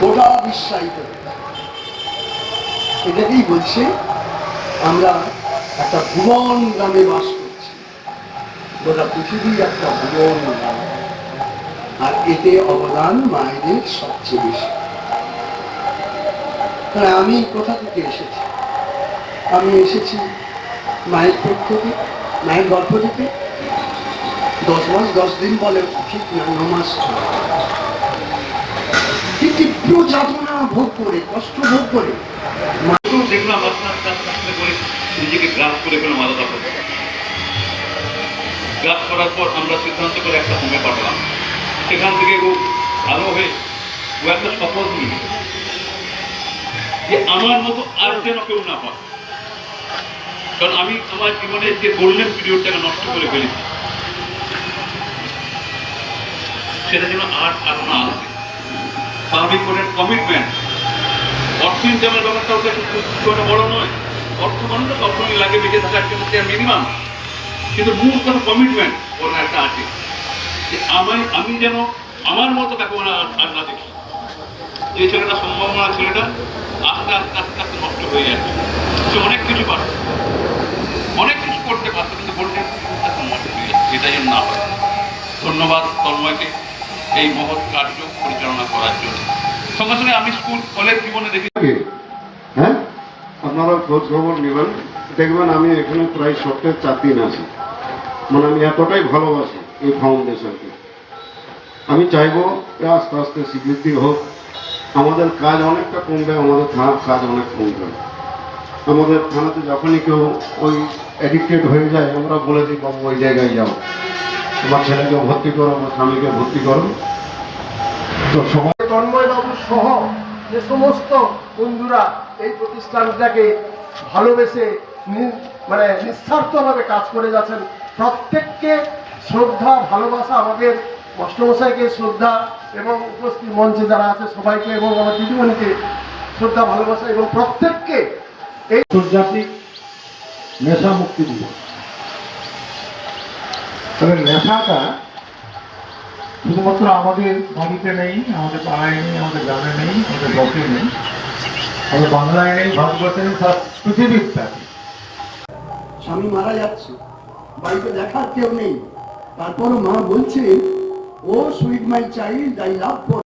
গোটা বিশ্বায়িত এটাকেই বলছে আমরা একটা ভুবন গ্রামে বাস করছি। গোটা পৃথিবী একটা ভুবন গ্রাম, আর এতে অবদান মায়েদের সবচেয়ে বেশি। আমি কোথা থেকে এসেছি? আমি এসেছি মায়ের পেট থেকে, মায়ের গল্প থেকে। 10 মাস 10 দিন বলে ঠিক না, 9 মাস। কি তীব্র যাতনা ভোগ করে, কষ্ট ভোগ করে দেখলাম নিজেকে গ্রাস করে ফেললাম আলাদা করে। গ্রাস করার পর আমরা সিদ্ধান্ত করে একটা হোমে পাঠালাম। সেখান থেকে ও ভালো হয়ে ও একটা শপথ নিল যে আমার মতো আর যেন কেউ না পায়। কারণ আমি আমার জীবনের যে গোল্ডেন পিরিয়ডটাকে নষ্ট করে ফেলেছি, সেটা যেন আর না আসে। স্বাভাবিক করে কমিটমেন্ট, অর্থ ইনকামের ব্যাপারটা ওটা খুব বড় নয়। অর্থ মানে তো সবসময় লাগে বেঁচে থাকার জন্য মিনিমাম, কিন্তু মূল কথা কমিটমেন্ট ওর একটা আছে যে আমি যেন আমার মতো তাকে আর না দেখি। যে ছেলেটা সম্ভাবনা, ছেলেটা আস্তে আস্তে আস্তে আস্তে নষ্ট হয়ে যাচ্ছে। সে অনেক কিছু পারত, অনেক কিছু করতে পারত, কিন্তু গোল্ডেন নষ্ট হয়ে যাচ্ছে। এটা যেন না হয়। ধন্যবাদ তন্ময়কে এই মহৎ কার্য পরিচালনা করার জন্য। সঙ্গে সঙ্গে আমি স্কুল কলেজ জীবনে দেখি, হ্যাঁ আপনারা খোঁজ খবর নেবেন, দেখবেন আমি এখানে প্রায় সপ্তাহে 4 দিন আছি। মানে আমি এতটাই ভালোবাসি এই ফাউন্ডেশনকে। আমি চাইবো আস্তে আস্তে স্বীকৃতি হোক। আমাদের কাজ অনেকটা কমবে, আমাদের থানার কাজ অনেক কমবে। আমাদের থানাতে যখনই কেউ ওই অ্যাডিক্টেড হয়ে যায়, আমরা বলে দিই বাবু ওই জায়গায় যাও, তোমার ছেলেকে ভর্তি করো, আমার স্বামীকে ভর্তি করো। তো সবাই তন্ময়বাবু সহ যে সমস্ত বন্ধুরা এই প্রতিষ্ঠানটাকে ভালোবেসে মানে নিঃস্বার্থভাবে কাজ করে যাচ্ছেন, প্রত্যেককে শ্রদ্ধা ভালোবাসা, আমাদের মাস্টারমশাইকে শ্রদ্ধা, এবং উপস্থিত মঞ্চে যারা আছে সবাইকে, এবং আমার দিদিমণিকে শ্রদ্ধা ভালোবাসা, এবং প্রত্যেককে এই আন্তর্জাতিক নেশা মুক্তি দিবস। তবে নেশাটা শুধুমাত্র আমাদের বাড়িতে নেই, আমাদের পাড়ায় নেই, আমাদের গ্রামে নেই, আমাদের ব্লকে নেই, আমাদের বাংলায় নেই, ভারতবর্ষে নেই, সারা পৃথিবীর থাকে। স্বামী মারা যাচ্ছে, বাড়িতে দেখার কেউ নেই, তারপরও মা বলছে, oh sweet my child, I love for